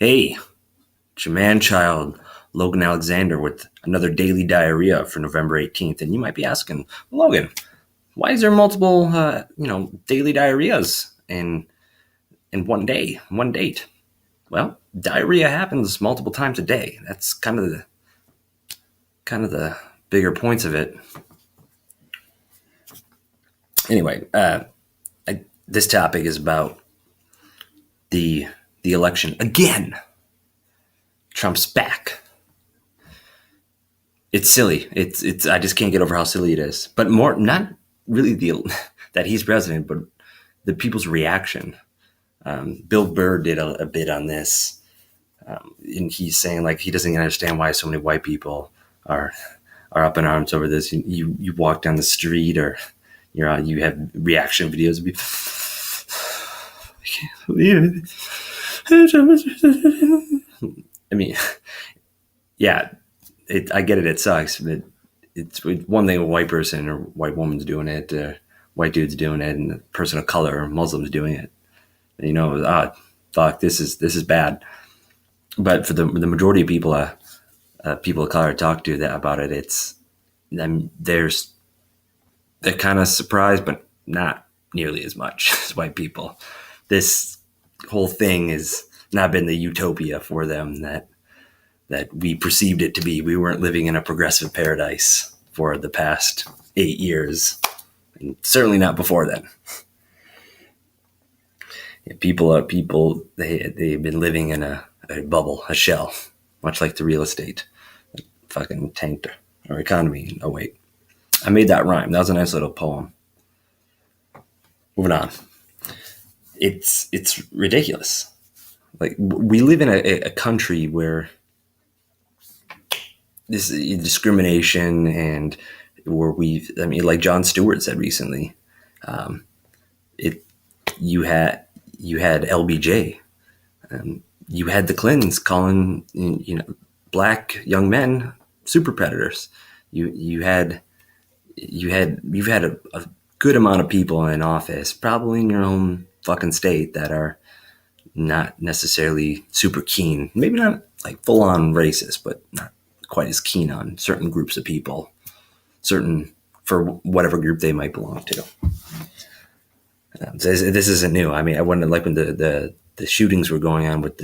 Hey, it's your man child, Logan Alexander, with another daily diarrhea for November 18th. And you might be asking, Logan, why is there multiple, daily diarrheas in one day, one date? Well, diarrhea happens multiple times a day. That's kind of the bigger points of it. Anyway, this topic is about the the election again. Trump's back. It's silly. It's. I just can't get over how silly it is. But more, not really the that he's president, but the people's reaction. Bill Burr did a bit on this, and he's saying like he doesn't understand why so many white people are are up in arms over this. You walk down the street or you have reaction videos of people. I can't believe it. I mean, yeah, I get it. It sucks, but it's one thing a white person or white woman's doing it, white dude's doing it, and a person of color or Muslims doing it. Fuck, this is bad. But for the majority of people, people of color I talk to that about it, it's them. They're kind of surprised, but not nearly as much as white people. This whole thing has not been the utopia for them that we perceived it to be. We weren't living in a progressive paradise for the past 8 years, and certainly not before then. Yeah, people. They've been living in a bubble, a shell, much like the real estate that fucking tanked our economy. Oh wait, I made that rhyme. That was a nice little poem. Moving on. It's ridiculous. Like we live in a country where this discrimination and where I mean, like Jon Stewart said recently, it you had LBJ, you had the Clintons calling black young men super predators. You've had a good amount of people in office, probably in your own fucking state, that are not necessarily super keen, maybe not like full on racist, but not quite as keen on certain groups of people, certain for whatever group they might belong to. This isn't new. I mean, I wonder like when the shootings were going on with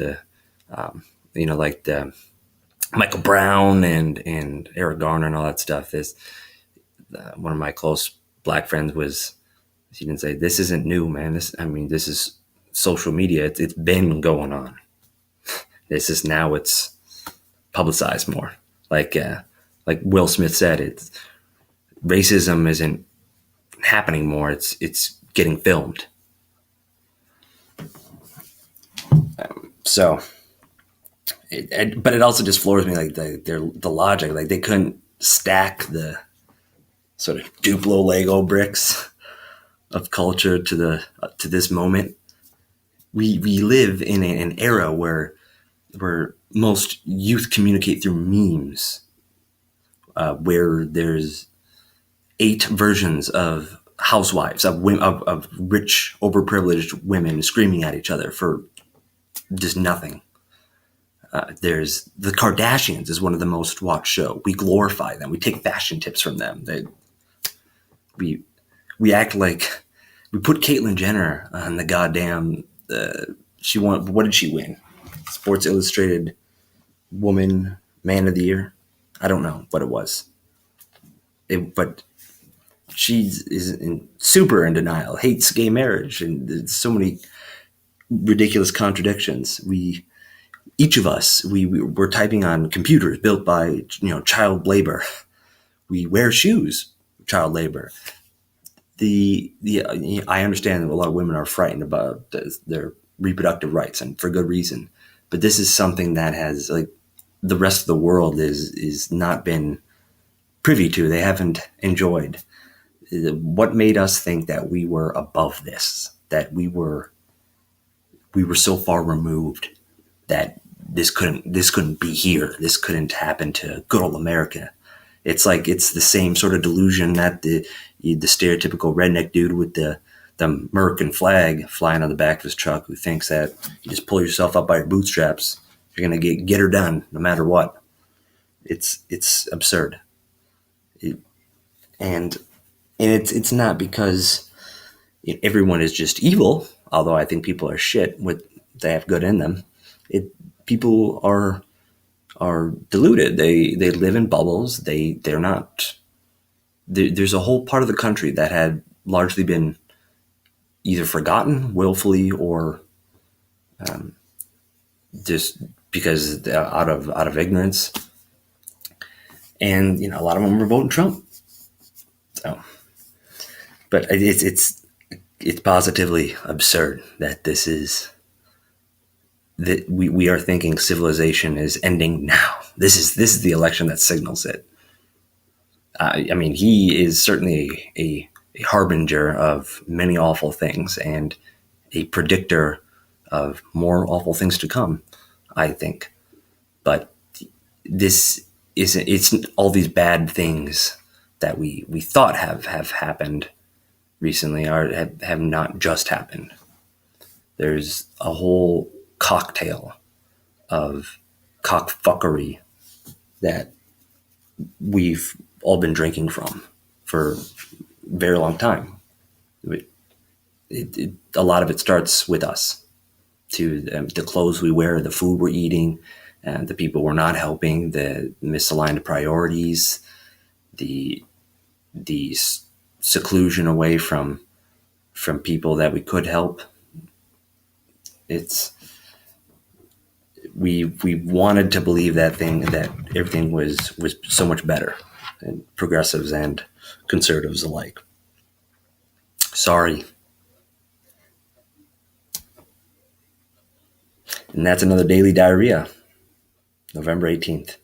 like the Michael Brown and Eric Garner and all that stuff. Is one of my close black friends was, he didn't say, this isn't new, man. This is social media. It's been going on. This is now it's publicized more. Like Will Smith said, it's racism isn't happening more. It's getting filmed. But it also just floors me, like the logic. Like they couldn't stack the sort of Duplo Lego bricks of culture to this moment. We live in an era where most youth communicate through memes, where there's 8 versions of housewives of rich, overprivileged women screaming at each other for just nothing. There's the Kardashians is one of the most watched show. We glorify them. We take fashion tips from them. We act like we put Caitlyn Jenner on the goddamn. She won. What did she win? Sports Illustrated Woman Man of the Year. I don't know what it was. But she is super in denial. Hates gay marriage, and there's so many ridiculous contradictions. Each of us, we're typing on computers built by child labor. We wear shoes, child labor. I understand that a lot of women are frightened about their reproductive rights, and for good reason. But this is something that has, like, the rest of the world is not been privy to. They haven't enjoyed. What made us think that we were above this? That we were so far removed that this couldn't be here. This couldn't happen to good old America. It's like it's the same sort of delusion that the stereotypical redneck dude with the American flag flying on the back of his truck, who thinks that you just pull yourself up by your bootstraps You're going to get her done no matter what. It's absurd. It, and it's not because everyone is just evil, although I think people are shit with they have good in them. It People are deluded. They live in bubbles. They're not. There's a whole part of the country that had largely been either forgotten willfully or just because out of ignorance. And a lot of them were voting Trump. So, but it's positively absurd that this is that we are thinking civilization is ending now. This is the election that signals it. I mean, he is certainly a harbinger of many awful things and a predictor of more awful things to come, I think. But this isn't, it's all these bad things that we thought have happened recently have not just happened. There's a whole cocktail of cockfuckery that we've all been drinking from for a very long time. A lot of it starts with us, to the clothes we wear, the food we're eating, the people we're not helping, the misaligned priorities, the the seclusion away from people that we could help. It's we wanted to believe that everything was so much better, and progressives and conservatives alike. Sorry. And that's another daily diarrhea, November 18th.